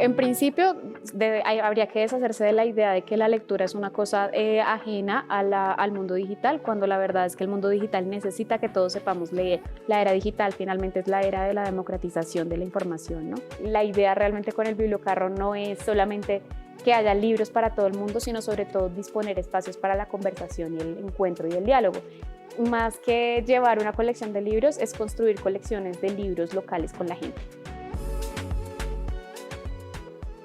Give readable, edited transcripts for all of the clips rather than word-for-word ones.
En principio, habría que deshacerse de la idea de que la lectura es una cosa ajena al mundo digital, cuando la verdad es que el mundo digital necesita que todos sepamos leer. La era digital finalmente es la era de la democratización de la información, ¿no? La idea realmente con el bibliocarro no es solamente que haya libros para todo el mundo, sino sobre todo disponer espacios para la conversación y el encuentro y el diálogo. Más que llevar una colección de libros, es construir colecciones de libros locales con la gente.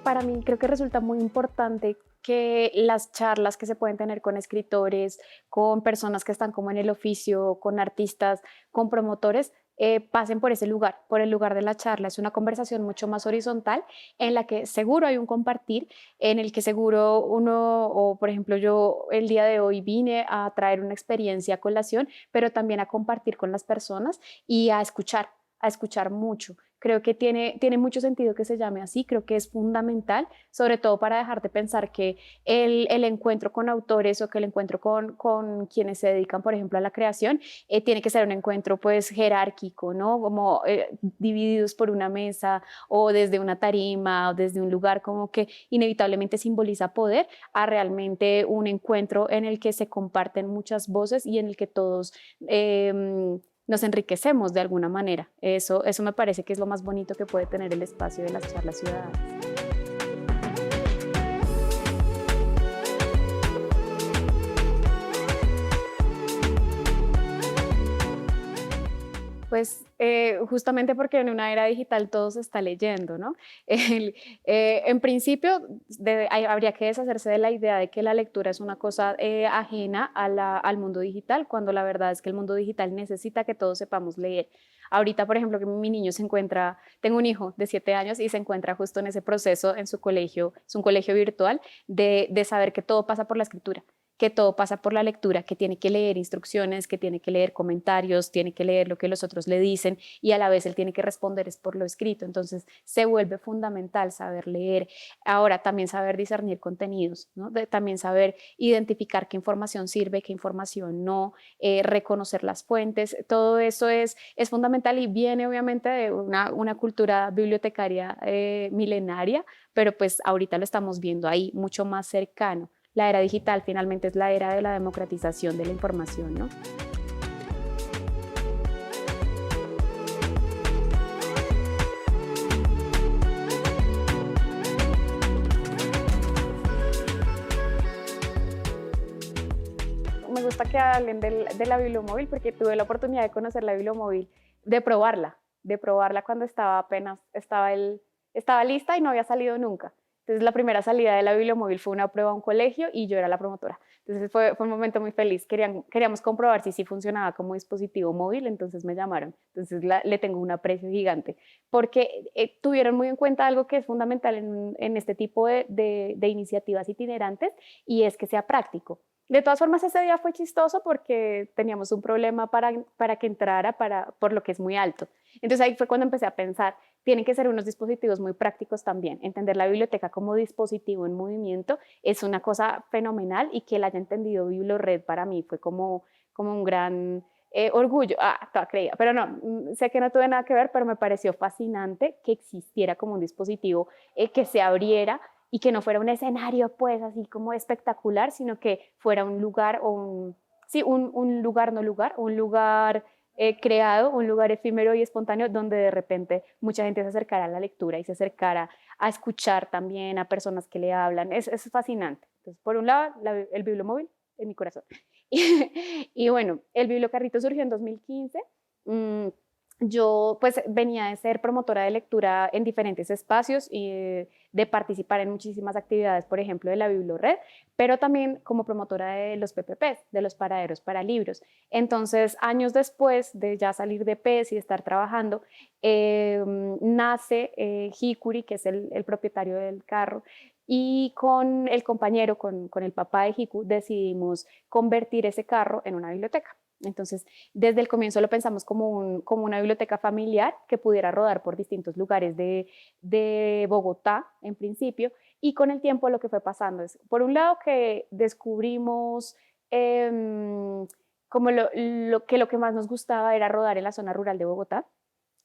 Para mí creo que resulta muy importante que las charlas que se pueden tener con escritores, con personas que están como en el oficio, con artistas, con promotores, pasen por ese lugar, por el lugar de la charla. Es una conversación mucho más horizontal en la que seguro hay un compartir, en el que seguro uno, o por ejemplo yo el día de hoy vine a traer una experiencia a colación, pero también a compartir con las personas y a escuchar mucho. Creo que tiene mucho sentido que se llame así, creo que es fundamental, sobre todo para dejar de pensar que el encuentro con autores o que el encuentro con quienes se dedican, por ejemplo, a la creación, tiene que ser un encuentro pues jerárquico, ¿no? Como divididos por una mesa o desde una tarima o desde un lugar como que inevitablemente simboliza poder, a realmente un encuentro en el que se comparten muchas voces y en el que todos nos enriquecemos de alguna manera. Eso me parece que es lo más bonito que puede tener el espacio de las charlas ciudadanas. Pues justamente porque en una era digital todo se está leyendo, ¿no? En principio, habría que deshacerse de la idea de que la lectura es una cosa ajena al mundo digital, cuando la verdad es que el mundo digital necesita que todos sepamos leer. Ahorita, por ejemplo, que mi niño se encuentra, tengo un hijo de 7 años y se encuentra justo en ese proceso en su colegio, es un colegio virtual, de saber que todo pasa por la escritura, que todo pasa por la lectura, que tiene que leer instrucciones, que tiene que leer comentarios, tiene que leer lo que los otros le dicen y a la vez él tiene que responder es por lo escrito. Entonces se vuelve fundamental saber leer. Ahora también saber discernir contenidos, ¿no? También saber identificar qué información sirve, qué información no, reconocer las fuentes. Todo eso es fundamental y viene obviamente de una cultura bibliotecaria milenaria, pero pues ahorita lo estamos viendo ahí mucho más cercano. La era digital finalmente es la era de la democratización de la información, ¿no? Me gusta que hablen de la bibliomóvil porque tuve la oportunidad de conocer la bibliomóvil, de probarla cuando estaba lista y no había salido nunca. Entonces la primera salida de la bibliomóvil fue una prueba a un colegio y yo era la promotora. Entonces fue un momento muy feliz. Queríamos comprobar si sí funcionaba como dispositivo móvil, entonces me llamaron. Entonces le tengo un aprecio gigante porque tuvieron muy en cuenta algo que es fundamental en este tipo de iniciativas itinerantes y es que sea práctico. De todas formas, ese día fue chistoso porque teníamos un problema para que entrara por lo que es muy alto. Entonces ahí fue cuando empecé a pensar, tienen que ser unos dispositivos muy prácticos también. Entender la biblioteca como dispositivo en movimiento es una cosa fenomenal y que él haya entendido BibloRed para mí fue como un gran orgullo. Toda creía, pero no, sé que no tuve nada que ver, pero me pareció fascinante que existiera como un dispositivo que se abriera y que no fuera un escenario pues así como espectacular, sino que fuera un lugar o un lugar no lugar, un lugar creado, un lugar efímero y espontáneo donde de repente mucha gente se acercara a la lectura y se acercara a escuchar también a personas que le hablan. Es fascinante. Entonces, por un lado, el bibliomóvil en mi corazón. Y bueno, el bibliocarrito surgió en 2015. Yo pues venía de ser promotora de lectura en diferentes espacios y de participar en muchísimas actividades, por ejemplo, de la BibloRed, pero también como promotora de los PPPs, de los paraderos para libros. Entonces, años después de ya salir de PES y de estar trabajando, nace Hikuri, que es el propietario del carro, y con el compañero, con el papá de Hiku, decidimos convertir ese carro en una biblioteca. Entonces, desde el comienzo lo pensamos como una biblioteca familiar que pudiera rodar por distintos lugares de Bogotá, en principio, y con el tiempo lo que fue pasando es, por un lado, que descubrimos como lo que más nos gustaba era rodar en la zona rural de Bogotá,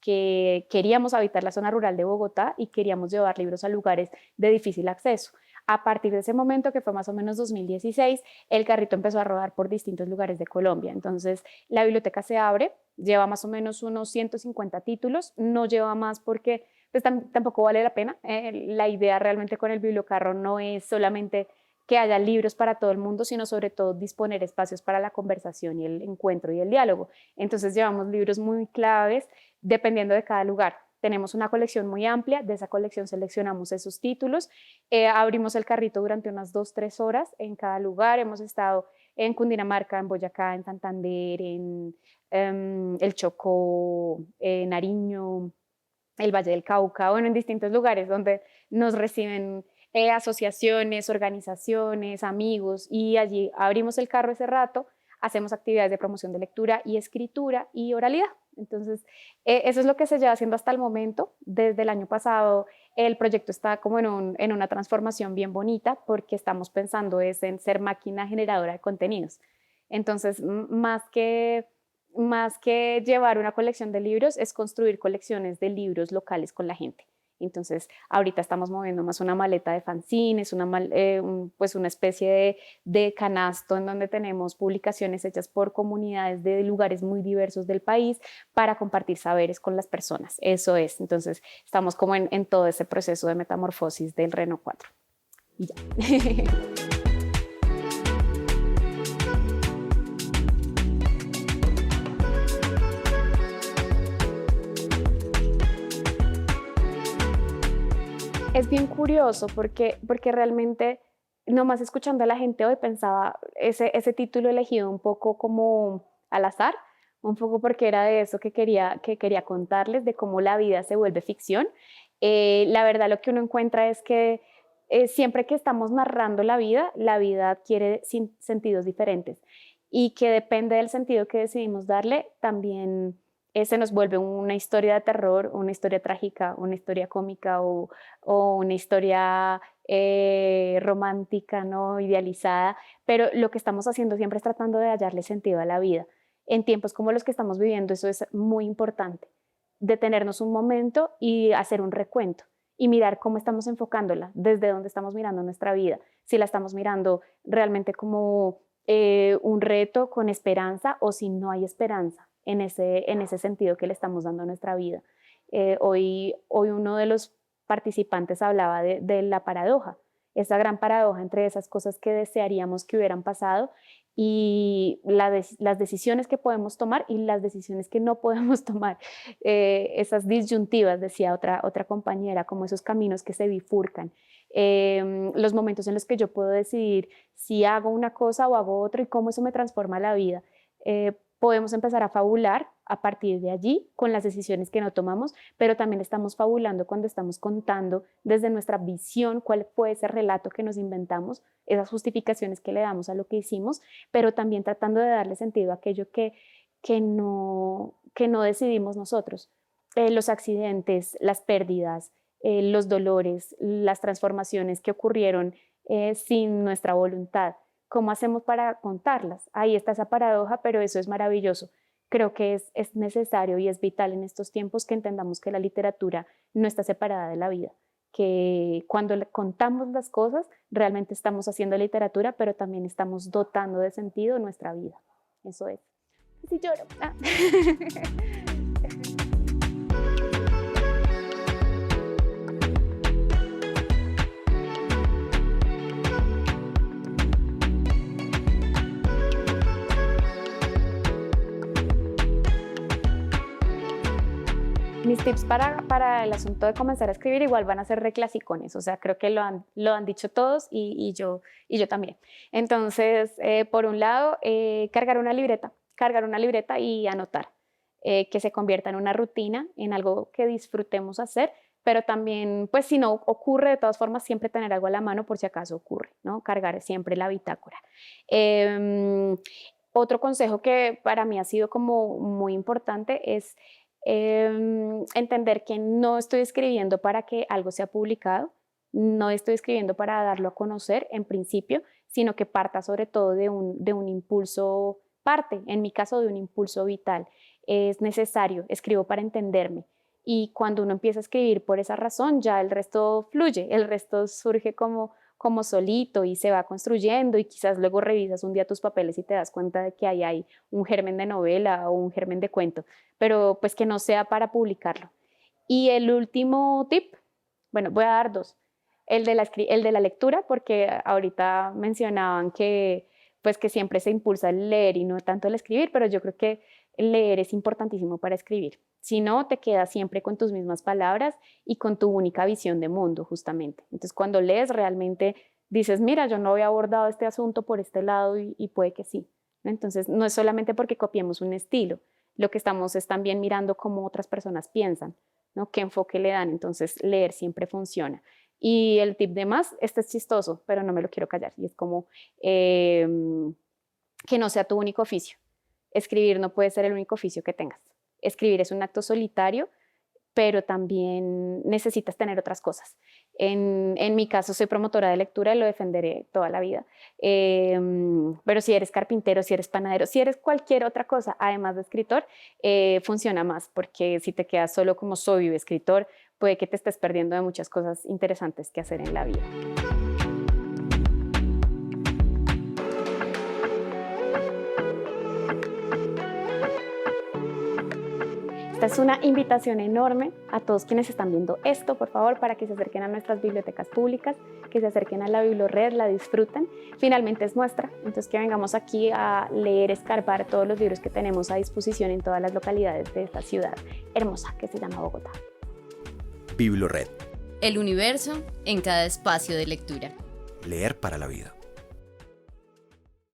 que queríamos habitar la zona rural de Bogotá y queríamos llevar libros a lugares de difícil acceso. A partir de ese momento, que fue más o menos 2016, el carrito empezó a rodar por distintos lugares de Colombia. Entonces, la biblioteca se abre, lleva más o menos unos 150 títulos, no lleva más porque pues, tampoco vale la pena. La idea realmente con el bibliocarro no es solamente que haya libros para todo el mundo, sino sobre todo disponer espacios para la conversación y el encuentro y el diálogo. Entonces llevamos libros muy claves dependiendo de cada lugar. Tenemos una colección muy amplia, de esa colección seleccionamos esos títulos, abrimos el carrito durante unas 2-3 horas en cada lugar, hemos estado en Cundinamarca, en Boyacá, en Santander, en el Chocó, en Nariño, el Valle del Cauca, bueno, en distintos lugares donde nos reciben asociaciones, organizaciones, amigos, y allí abrimos el carro ese rato, hacemos actividades de promoción de lectura y escritura y oralidad. Entonces, eso es lo que se lleva haciendo hasta el momento. Desde el año pasado, el proyecto está como en una transformación bien bonita porque estamos pensando es en ser máquina generadora de contenidos. Entonces, más que llevar una colección de libros, es construir colecciones de libros locales con la gente. Entonces, ahorita estamos moviendo más una maleta de fanzines, pues una especie de canasto en donde tenemos publicaciones hechas por comunidades de lugares muy diversos del país para compartir saberes con las personas. Eso es. Entonces, estamos como en todo ese proceso de metamorfosis del Renault 4. Y ya. Es bien curioso porque realmente, nomás escuchando a la gente hoy, pensaba ese título elegido un poco como al azar, un poco porque era de eso que quería contarles, de cómo la vida se vuelve ficción. La verdad lo que uno encuentra es que siempre que estamos narrando la vida adquiere sentidos diferentes y que depende del sentido que decidimos darle, también se nos vuelve una historia de terror, una historia trágica, una historia cómica o una historia romántica, ¿no? Idealizada, pero lo que estamos haciendo siempre es tratando de hallarle sentido a la vida. En tiempos como los que estamos viviendo, eso es muy importante, detenernos un momento y hacer un recuento y mirar cómo estamos enfocándola, desde dónde estamos mirando nuestra vida, si la estamos mirando realmente como un reto con esperanza o si no hay esperanza en ese sentido que le estamos dando a nuestra vida. Hoy uno de los participantes hablaba de la paradoja, esa gran paradoja entre esas cosas que desearíamos que hubieran pasado y las decisiones que podemos tomar y las decisiones que no podemos tomar. Esas disyuntivas, decía otra compañera, como esos caminos que se bifurcan. Los momentos en los que yo puedo decidir si hago una cosa o hago otra y cómo eso me transforma la vida. Podemos empezar a fabular a partir de allí con las decisiones que no tomamos, pero también estamos fabulando cuando estamos contando desde nuestra visión cuál fue ese relato que nos inventamos, esas justificaciones que le damos a lo que hicimos, pero también tratando de darle sentido a aquello que no decidimos nosotros. Los accidentes, las pérdidas, los dolores, las transformaciones que ocurrieron sin nuestra voluntad. ¿Cómo hacemos para contarlas? Ahí está esa paradoja, pero eso es maravilloso. Creo que es necesario y es vital en estos tiempos que entendamos que la literatura no está separada de la vida, que cuando le contamos las cosas realmente estamos haciendo literatura, pero también estamos dotando de sentido nuestra vida. Eso es. Sí lloro. Ah. Mis tips para el asunto de comenzar a escribir igual van a ser reclasicones, o sea, creo que lo han dicho todos y yo también. Entonces, por un lado, cargar una libreta y anotar, que se convierta en una rutina, en algo que disfrutemos hacer, pero también, pues si no ocurre, de todas formas, siempre tener algo a la mano por si acaso ocurre, ¿no? Cargar siempre la bitácora. Otro consejo que para mí ha sido como muy importante es entender que no estoy escribiendo para que algo sea publicado, no estoy escribiendo para darlo a conocer en principio, sino que parta sobre todo de un impulso parte, en mi caso, de un impulso vital. Es necesario, escribo para entenderme. Y cuando uno empieza a escribir por esa razón, ya el resto fluye, el resto surge como solito y se va construyendo, y quizás luego revisas un día tus papeles y te das cuenta de que ahí hay un germen de novela o un germen de cuento, pero pues que no sea para publicarlo. Y el último tip, bueno, voy a dar dos. El de la lectura, porque ahorita mencionaban que, pues, que siempre se impulsa el leer y no tanto el escribir, pero yo creo que leer es importantísimo para escribir. Si no, te quedas siempre con tus mismas palabras y con tu única visión de mundo, justamente. Entonces, cuando lees, realmente dices, mira, yo no había abordado este asunto por este lado y puede que sí. Entonces, no es solamente porque copiemos un estilo, lo que estamos es también mirando cómo otras personas piensan, ¿no? ¿Qué enfoque le dan? Entonces, leer siempre funciona. Y el tip de más, este es chistoso, pero no me lo quiero callar, y es como eh, que no sea tu único oficio. Escribir no puede ser el único oficio que tengas. Escribir es un acto solitario, pero también necesitas tener otras cosas. En mi caso, soy promotora de lectura y lo defenderé toda la vida. Pero si eres carpintero, si eres panadero, si eres cualquier otra cosa, además de escritor, funciona más, porque si te quedas solo como soy escritor, puede que te estés perdiendo de muchas cosas interesantes que hacer en la vida. Esta es una invitación enorme a todos quienes están viendo esto, por favor, para que se acerquen a nuestras bibliotecas públicas, que se acerquen a la Biblored, la disfruten. Finalmente es nuestra, entonces que vengamos aquí a leer, escarbar todos los libros que tenemos a disposición en todas las localidades de esta ciudad hermosa que se llama Bogotá. Biblored. El universo en cada espacio de lectura. Leer para la vida.